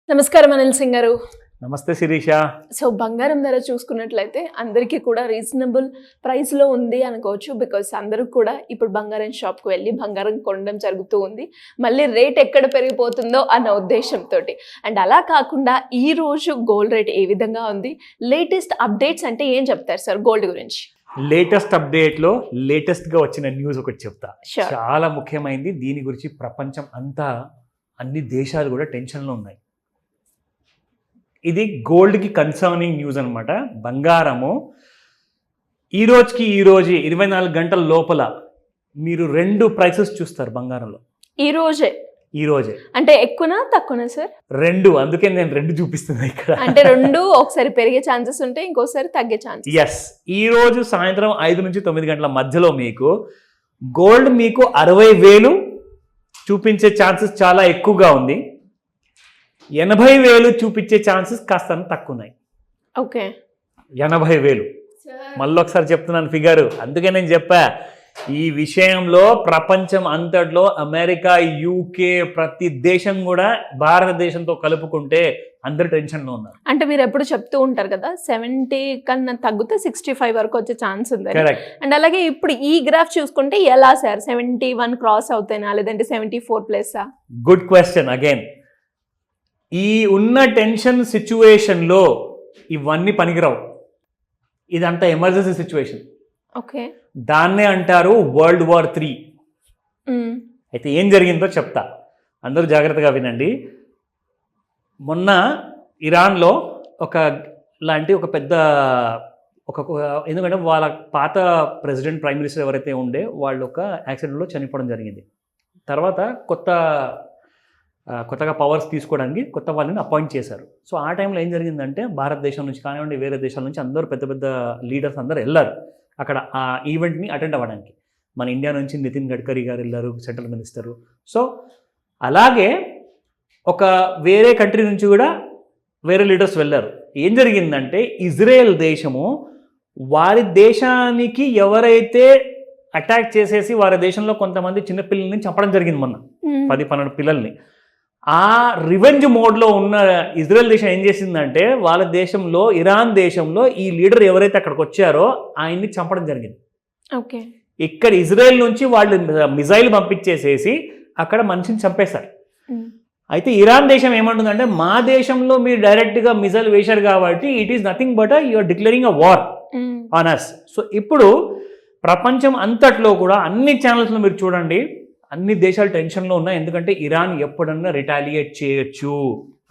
నమస్కారం అనిల్ సింగ్ గారు. నమస్తే శిరీష. సో బంగారం ధర చూసుకున్నట్లయితే అందరికీ కూడా రీజనబుల్ ప్రైస్లో ఉంది అనుకోవచ్చు. బికాస్ అందరూ కూడా ఇప్పుడు బంగారం షాప్కి వెళ్ళి బంగారం కొనడం జరుగుతూ ఉంది. మళ్ళీ రేట్ ఎక్కడ పెరిగిపోతుందో అన్న ఉద్దేశంతో. అండ్ అలా కాకుండా ఈ రోజు గోల్డ్ రేట్ ఏ విధంగా ఉంది, లేటెస్ట్ అప్డేట్స్ అంటే ఏం చెప్తారు సార్ గోల్డ్ గురించి? లేటెస్ట్ అప్డేట్లో లేటెస్ట్గా వచ్చిన న్యూస్ ఒకటి చెప్తా. Sure. చాలా ముఖ్యమైనది. దీని గురించి ప్రపంచం అంతా అన్ని దేశాలు కూడా టెన్షన్లో ఉన్నాయి. ఇది గోల్డ్కి కన్సర్నింగ్ న్యూస్ అనమాట. బంగారము ఈ రోజుకి 24 గంటల లోపల మీరు 2 ప్రైసెస్ చూస్తారు బంగారంలో ఈ రోజే. అంటే ఎక్కువనా తక్కువనా సార్? 2. అందుకే నేను 2 చూపిస్తున్నా ఇక్కడ. అంటే 2 ఒకసారి పెరిగే ఛాన్సెస్ ఉంటాయి, ఇంకోసారి తగ్గే ఛాన్సెస్. ఎస్. ఈ రోజు సాయంత్రం 5 నుంచి 9 గంటల మధ్యలో మీకు గోల్డ్ మీకు 60,000 చూపించే ఛాన్సెస్ చాలా ఎక్కువగా ఉంది. 80,000 చూపించే ఛాన్సెస్ కాస్త తక్కువ ఉన్నాయి. ఓకే, 80,000. మళ్ళీ ఒకసారి చెప్తున్నాను ఫిగరు. అందుకే నేను చెప్పా, ఈ విషయంలో ప్రపంచం అంతట్లో అమెరికా, యూకే, ప్రతి దేశం కూడా భారతదేశంతో కలుపుకుంటే అందరు టెన్షన్లో ఉన్నారు. అంటే మీరు ఎప్పుడు చెప్తూ ఉంటారు కదా 70 కన్నా తగ్గితే 65 వరకు వచ్చే ఛాన్స్ ఉంది. కరెక్ట్. అండ్ అలాగే ఇప్పుడు ఈ గ్రాఫ్ చూసుకుంటే ఎలా సార్, 71 క్రాస్ అవుతాయినా లేదంటే 74+? Good question again. ఈ ఉన్న టెన్షన్ సిచ్యువేషన్లో ఇవన్నీ పనికిరావు. ఇదంతా ఎమర్జెన్సీ సిచ్యువేషన్. ఓకే, దాన్నే అంటారు World War III. అయితే ఏం జరిగిందో చెప్తా, అందరూ జాగ్రత్తగా వినండి. మొన్న ఇరాన్లో ఒక పెద్ద ఎందుకంటే వాళ్ళ పాత ప్రెసిడెంట్, ప్రైమ్ మినిస్టర్ ఎవరైతే ఉండే వాళ్ళు ఒక యాక్సిడెంట్లో చనిపోవడం జరిగింది. తర్వాత కొత్తగా పవర్స్ తీసుకోవడానికి కొత్త వాళ్ళని అపాయింట్ చేశారు. సో ఆ టైంలో ఏం జరిగిందంటే భారతదేశం నుంచి కానివ్వండి, వేరే దేశాల నుంచి అందరూ పెద్ద పెద్ద లీడర్స్ అందరూ వెళ్ళారు అక్కడ ఆ ఈవెంట్ని అటెండ్ అవ్వడానికి. మన ఇండియా నుంచి నితిన్ గడ్కరీ గారు వెళ్ళారు, సెంట్రల్ మినిస్టరు. సో అలాగే ఒక వేరే కంట్రీ నుంచి కూడా వేరే లీడర్స్ వెళ్ళారు. ఏం జరిగిందంటే ఇజ్రాయెల్ దేశము వారి దేశానికి ఎవరైతే అటాక్ చేసేసి వారి దేశంలో కొంతమంది చిన్నపిల్లల్ని చంపడం జరిగింది మొన్న, 10-12 పిల్లల్ని. ఆ రివెంజ్ మోడ్లో ఉన్న ఇజ్రాయెల్ దేశం ఏం చేసిందంటే వాళ్ళ దేశంలో, ఇరాన్ దేశంలో ఈ లీడర్ ఎవరైతే అక్కడికి వచ్చారో ఆయన్ని చంపడం జరిగింది. ఓకే, ఇక్కడ ఇజ్రాయెల్ నుంచి వాళ్ళు మిజైల్ పంపించేసేసి అక్కడ మనిషిని చంపేశారు. అయితే ఇరాన్ దేశం ఏమంటుందంటే మా దేశంలో మీరు డైరెక్ట్గా మిజైల్ వేశారు కాబట్టి it is nothing but you're declaring a war on us. So ఇప్పుడు ప్రపంచం అంతట్లో కూడా అన్ని ఛానల్స్లో మీరు చూడండి, అన్ని దేశాలు టెన్షన్లో ఉన్నాయి. ఎందుకంటే ఇరాన్ ఎప్పుడన్నా రిటాలియేట్ చేయొచ్చు.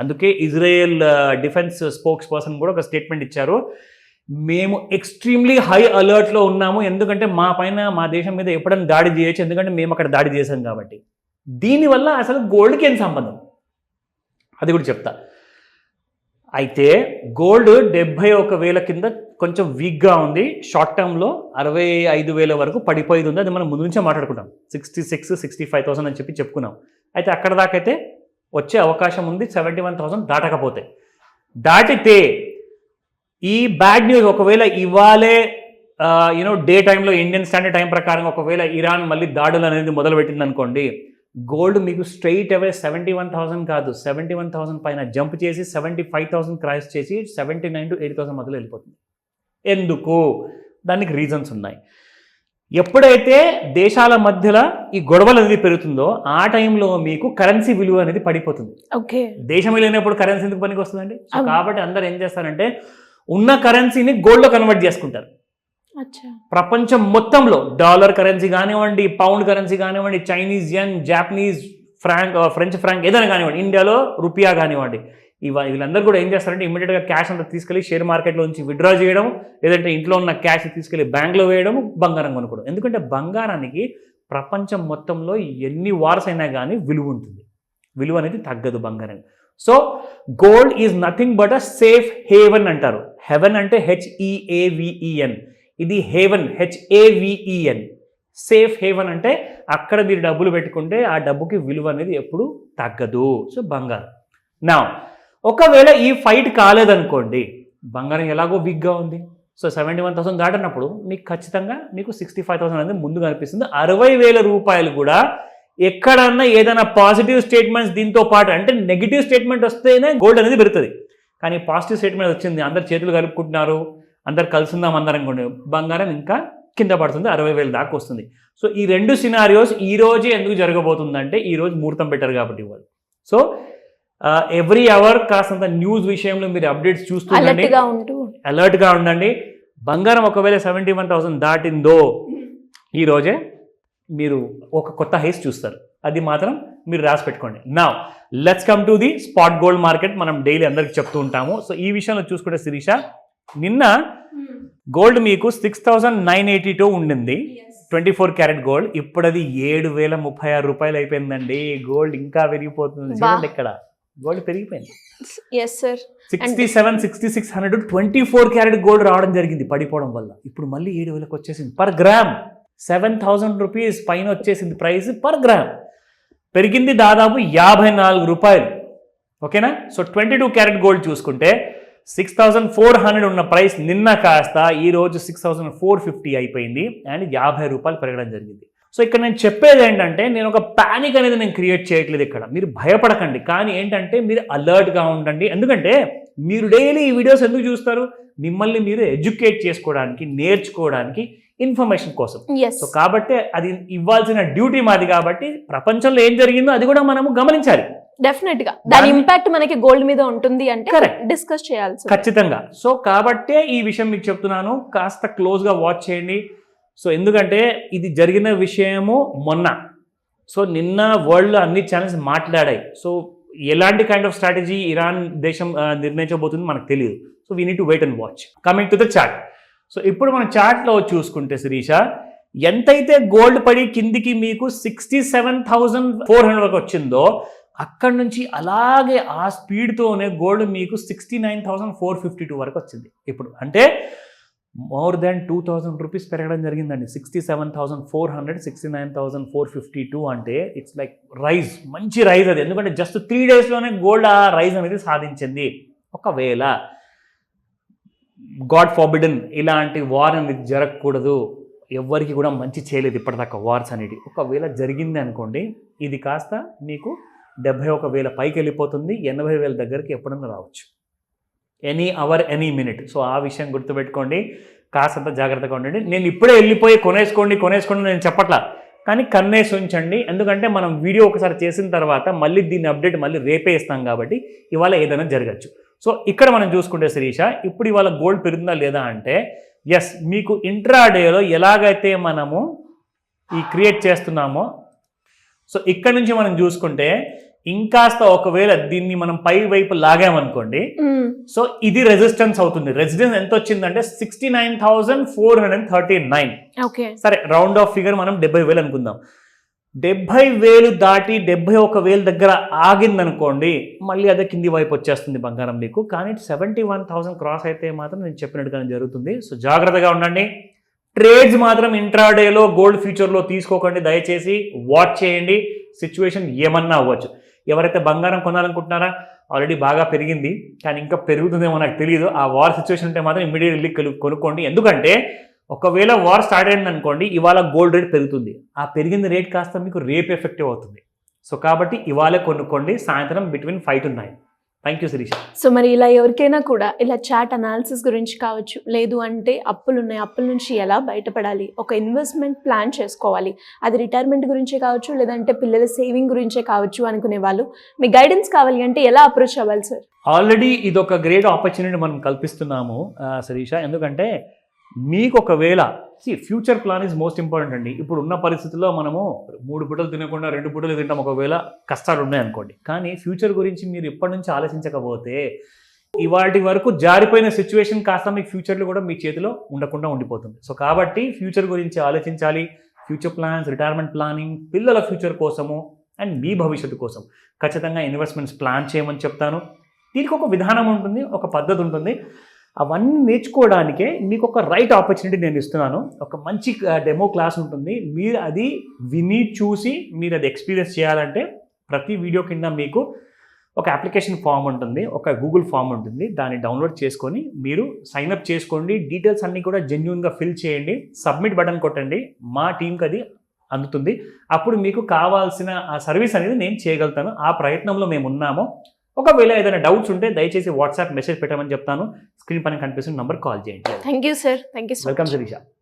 అందుకే ఇజ్రాయెల్ డిఫెన్స్ స్పోక్స్ పర్సన్ కూడా ఒక స్టేట్మెంట్ ఇచ్చారు, మేము ఎక్స్ట్రీమ్లీ హై అలర్ట్లో ఉన్నాము, ఎందుకంటే మా దేశం మీద ఎప్పుడైనా దాడి చేయొచ్చు, ఎందుకంటే మేము అక్కడ దాడి చేశాం కాబట్టి. దీనివల్ల అసలు గోల్డ్కి ఏం సంబంధం అది కూడా చెప్తా. అయితే గోల్డ్ 71,000 కింద కొంచెం వీక్గా ఉంది. షార్ట్ టర్మ్లో 65,000 వరకు పడిపోయింది ఉంది. అది మనం ముందు నుంచే మాట్లాడుకుంటాం, 66,000-65,000 అని చెప్పుకున్నాం. అయితే అక్కడ దాకా అయితే వచ్చే అవకాశం ఉంది, 71,000 దాటకపోతే. దాటితే ఈ బ్యాడ్ న్యూస్ ఒకవేళ ఇవాళే డే టైంలో ఇండియన్ స్టాండర్డ్ టైం ప్రకారం ఒకవేళ ఇరాన్ మళ్ళీ దాడులు అనేది మొదలుపెట్టింది అనుకోండి, గోల్డ్ మీకు స్ట్రైట్ అవే 71,000 కాదు 71,000 పైన జంప్ చేసి 75,000 క్రాస్ చేసి 79,000-80,000 మధ్యలో వెళ్ళిపోతుంది. ఎందుకు? దానికి రీజన్స్ ఉన్నాయి. ఎప్పుడైతే దేశాల మధ్యలో ఈ గొడవలు అనేది పెరుగుతుందో ఆ టైంలో మీకు కరెన్సీ విలువ అనేది పడిపోతుంది. ఓకే, దేశం లేనప్పుడు కరెన్సీ ఎందుకు పనికి వస్తుందండి? కాబట్టి అందరు ఏం చేస్తారంటే ఉన్న కరెన్సీని గోల్డ్లో కన్వర్ట్ చేసుకుంటారు. ప్రపంచం మొత్తంలో డాలర్ కరెన్సీ కానివ్వండి, పౌండ్ కరెన్సీ కానివ్వండి, Chinese yen, Japanese franc, French franc ఏదైనా కానివ్వండి, ఇండియాలో రూపియా కానివ్వండి, వీళ్ళందరూ కూడా ఏం చేస్తారంటే ఇమ్మీడియట్గా క్యాష్ అంతా తీసుకెళ్ళి షేర్ మార్కెట్లో నుంచి విత్డ్రా చేయడం, లేదంటే ఇంట్లో ఉన్న క్యాష్ తీసుకెళ్ళి బ్యాంక్లో వేయడం, బంగారం కొనుక్కోవడం. ఎందుకంటే బంగారానికి ప్రపంచం మొత్తంలో ఎన్ని వార్స్ అయినా కానీ విలువ ఉంటుంది, విలువ అనేది తగ్గదు బంగారం. So gold is nothing but a safe haven అంటారు. హెవెన్ అంటే HEAVEN, ఇది హేవెన్ HAVEN. సేఫ్ హేవెన్ అంటే అక్కడ మీరు డబ్బులు పెట్టుకుంటే ఆ డబ్బుకి విలువ అనేది ఎప్పుడు తగ్గదు. సో బంగారం. నా ఒకవేళ ఈ ఫైట్ కాలేదనుకోండి, బంగారం ఎలాగో వీక్గా ఉంది, సో 71,000 దాటినప్పుడు మీకు ఖచ్చితంగా మీకు 65,000 అనేది ముందుగా అనిపిస్తుంది. 60,000 రూపాయలు కూడా ఎక్కడన్నా ఏదైనా పాజిటివ్ స్టేట్మెంట్స్ దీంతో పాటు, అంటే నెగిటివ్ స్టేట్మెంట్ వస్తేనే గోల్డ్ అనేది పెరుగుతుంది. కానీ పాజిటివ్ స్టేట్మెంట్ వచ్చింది, అందరు చేతులు కలుపుకుంటున్నారు, అందరు కలుసుందాం అందరం కూడా, బంగారం ఇంకా కింద పడుతుంది, 60,000 దాకా వస్తుంది. సో ఈ రెండు సినారియోస్ ఈ రోజే ఎందుకు జరగబోతుందంటే ఈ రోజు ముహూర్తం పెట్టారు కాబట్టి వాళ్ళు. సో ఎవ్రీ అవర్ కాస్తంత న్యూస్ విషయంలో మీరు అప్డేట్స్ చూస్తుండండి, అలర్ట్గా ఉండండి. బంగారం ఒకవేళ 71,000 దాటిందో ఈ రోజే మీరు ఒక కొత్త హైస్ చూస్తారు, అది మాత్రం మీరు రాసి పెట్టుకోండి. నా let's come to the spot gold market. మనం డైలీ అందరికి చెప్తూ ఉంటాము. సో ఈ విషయంలో చూసుకుంటే శిరీష, నిన్న గోల్డ్ మీకు 6,982 ఉండింది, 24 క్యారెట్ గోల్డ్. ఇప్పుడు అది 7,036 రూపాయలు అయిపోయిందండి. గోల్డ్ ఇంకా పెరిగిపోతుంది చూడండి, ఇక్కడ గోల్డ్ పెరిగిపోయింది. 67,6600 24 క్యారెట్ గోల్డ్ రావడం జరిగింది పడిపోవడం వల్ల. ఇప్పుడు మళ్ళీ 7,000కి వచ్చేసింది పర్ గ్రామ్. 7,000 రూపీస్ పైన వచ్చేసింది ప్రైస్ పర్ గ్రామ్. పెరిగింది దాదాపు 54 రూపాయలు. ఓకేనా? సో 22 క్యారెట్ గోల్డ్ చూసుకుంటే 6,400 ఉన్న ప్రైస్ నిన్న కాస్త ఈరోజు 6,450 అయిపోయింది అండ్ 50 రూపాయలు పెరగడం జరిగింది. సో ఇక్కడ నేను చెప్పేది ఏంటంటే, నేను ఒక ప్యానిక్ అనేది నేను క్రియేట్ చేయట్లేదు ఇక్కడ, మీరు భయపడకండి. కానీ ఏంటంటే మీరు అలర్ట్గా ఉండండి. ఎందుకంటే మీరు డైలీ ఈ వీడియోస్ ఎందుకు చూస్తారు? మిమ్మల్ని మీరు ఎడ్యుకేట్ చేసుకోవడానికి, నేర్చుకోవడానికి, ఇన్ఫర్మేషన్ కోసం. సో కాబట్టి అది ఇవ్వాల్సిన డ్యూటీ మాది. కాబట్టి ప్రపంచంలో ఏం జరిగిందో అది కూడా మనము గమనించాలి. డెఫినెట్ గా దాని ఇంపాక్ట్ మనకి గోల్డ్ మీద ఉంటుంది అంటే డిస్కస్ చేయాలి ఖచ్చితంగా. సో కాబట్టే ఈ విషయం మీకు చెప్తున్నాను, కాస్త క్లోజ్ గా వాచ్ చేయండి. సో ఎందుకంటే ఇది జరిగిన విషయము మొన్న. సో నిన్న వరల్డ్ అన్ని ఛానల్స్ మాట్లాడాయి. సో ఎలాంటి కైండ్ ఆఫ్ స్ట్రాటజీ ఇరాన్ దేశం నిర్ణయించబోతుంది మనకు తెలియదు. So we need to wait and watch. Coming to the chart. So ఇప్పుడు మన చార్ట్లో చూసుకుంటే శిరీష, ఎంతైతే గోల్డ్ పడి కిందికి మీకు 67,400 వరకు వచ్చిందో, అక్కడ నుంచి అలాగే ఆ స్పీడ్తోనే గోల్డ్ మీకు 69,452 వరకు వచ్చింది. ఇప్పుడు అంటే మోర్ దాన్ 2,000 రూపీస్ పెరగడం జరిగిందండి. 67,400 69,452 అంటే ఇట్స్ లైక్ రైజ్, మంచి రైజ్ అది. ఎందుకంటే జస్ట్ 3 డేస్లోనే గోల్డ్ ఆ రైజ్ అనేది సాధించింది. ఒకవేళ గాడ్ ఫార్బిడన్ ఇలాంటి వార్ అనేది జరగకూడదు, ఎవరికి కూడా మంచి చేయలేదు ఇప్పటిదాకా వార్స్ అనేది. ఒకవేళ జరిగింది అనుకోండి, ఇది కాస్త మీకు 71,000 పైకి వెళ్ళిపోతుంది, 80,000 దగ్గరికి ఎప్పుడన్నా రావచ్చు, any hour any minute. So ఆ విషయం గుర్తుపెట్టుకోండి, కాస్తంత జాగ్రత్తగా ఉండండి. నేను ఇప్పుడే వెళ్ళిపోయి కొనేసుకోండి నేను చెప్పట్లా, కానీ కన్నేసి ఉంచండి. ఎందుకంటే మనం వీడియో ఒకసారి చేసిన తర్వాత మళ్ళీ దీన్ని అప్డేట్ మళ్ళీ రేపే ఇస్తాం కాబట్టి ఇవాళ ఏదైనా జరగచ్చు. సో ఇక్కడ మనం చూసుకుంటే శిరీష, ఇప్పుడు ఇవాళ గోల్డ్ పెరుగుతుందా లేదా అంటే ఎస్, మీకు ఇంట్రాడేలో ఎలాగైతే మనము ఈ క్రియేట్ చేస్తున్నామో, సో ఇక్కడ నుంచి మనం చూసుకుంటే ఇంకాస్త ఒకవేళ దీన్ని మనం పై వైపు లాగామనుకోండి, సో ఇది రెసిస్టెన్స్ అవుతుంది. రెసిస్టెన్స్ ఎంత వచ్చిందంటే 69,439. సరే, రౌండ్ ఆఫ్ ఫిగర్ మనం 70,000 అనుకుందాం. 70,000 దాటి 71,000 దగ్గర ఆగిందనుకోండి, మళ్ళీ అదే కింది వైపు వచ్చేస్తుంది బంగారం మీకు. కానీ 71,000 క్రాస్ అయితే మాత్రం నేను చెప్పినట్టుగానే జరుగుతుంది. సో జాగ్రత్తగా ఉండండి. ట్రేడ్స్ మాత్రం ఇంట్రాడేలో గోల్డ్ ఫ్యూచర్లో తీసుకోకండి దయచేసి. వాచ్ చేయండి, సిచ్యువేషన్ ఏమన్నా అవ్వచ్చు. ఎవరైతే బంగారం కొనాలనుకుంటున్నారా, ఆల్రెడీ బాగా పెరిగింది కానీ ఇంకా పెరుగుతుందేమో నాకు తెలియదు. ఆ వార్ సిచ్యువేషన్ ఉంటే మాత్రం ఇమ్మీడియట్లీ కొనుక్కోండి. ఎందుకంటే ఒకవేళ వార్ స్టార్ట్ అయింది అనుకోండి, ఇవాళ గోల్డ్ రేట్ పెరుగుతుంది, ఆ పెరిగిన రేట్ కాస్త మీకు రేపు ఎఫెక్టివ్ అవుతుంది. సో కాబట్టి ఇవాళే కొనుక్కోండి, సాయంత్రం between 5 to 9. Thank you Shirisha. So మరి ఇలా ఎవరికైనా కూడా ఇలా చార్ట్ అనాలిసిస్ గురించి కావచ్చు, లేదు అంటే అప్పులు ఉన్నాయి, అప్పుల నుంచి ఎలా బయటపడాలి, ఒక ఇన్వెస్ట్మెంట్ ప్లాన్ చేసుకోవాలి, అది రిటైర్మెంట్ గురించే కావచ్చు, లేదంటే పిల్లల సేవింగ్ గురించే కావచ్చు అనుకునే వాళ్ళు మీ గైడెన్స్ కావాలి అంటే ఎలా అప్రోచ్ అవ్వాలి సార్? ఆల్రెడీ ఇది ఒక గ్రేట్ ఆపర్చునిటీ మనం కల్పిస్తున్నాము శిరీష. ఎందుకంటే మీకు ఒకవేళ future plan is most important అండి. ఇప్పుడు ఉన్న పరిస్థితుల్లో మనము 3 పూటలు తినకుండా 2 పూటలు తింటాం, ఒకవేళ కష్టాలు ఉన్నాయనుకోండి. కానీ ఫ్యూచర్ గురించి మీరు ఇప్పటి నుంచి ఆలోచించకపోతే ఇవాటి వరకు జారిపోయిన సిచ్యువేషన్ కాస్త మీకు ఫ్యూచర్లో కూడా మీ చేతిలో ఉండకుండా ఉండిపోతుంది. సో కాబట్టి ఫ్యూచర్ గురించి ఆలోచించాలి. ఫ్యూచర్ ప్లాన్స్, రిటైర్మెంట్ ప్లానింగ్, పిల్లల ఫ్యూచర్ కోసము అండ్ మీ భవిష్యత్తు కోసం ఖచ్చితంగా ఇన్వెస్ట్మెంట్స్ ప్లాన్ చేయమని చెప్తాను. దీనికి ఒక విధానం ఉంటుంది, ఒక పద్ధతి ఉంటుంది. అవన్నీ నేర్చుకోవడానికే మీకు ఒక రైట్ ఆపర్చునిటీ నేను ఇస్తున్నాను. ఒక మంచి డెమో క్లాస్ ఉంటుంది, మీరు అది విని చూసి మీరు అది ఎక్స్పీరియన్స్ చేయాలంటే ప్రతి వీడియో కింద మీకు ఒక అప్లికేషన్ ఫామ్ ఉంటుంది, ఒక గూగుల్ ఫామ్ ఉంటుంది. దాన్ని డౌన్లోడ్ చేసుకొని మీరు సైన్అప్ చేసుకోండి. డీటెయిల్స్ అన్నీ కూడా జెన్యూన్గా ఫిల్ చేయండి, సబ్మిట్ బటన్ కొట్టండి. మా టీంకి అది అందుతుంది. అప్పుడు మీకు కావాల్సిన ఆ సర్వీస్ అనేది నేను చేయగలుగుతాను. ఆ ప్రయత్నంలో మేము ఉన్నాము. ఒకవేళ ఏదైనా డౌట్స్ ఉంటే దయచేసి వాట్సాప్ మెసేజ్ పెట్టమని చెప్తాను. స్క్రీన్ పైన కనిపిస్తున్న నంబర్ కాల్ చేయండి. Thank you sir. Thank you so welcome much. Sirisha.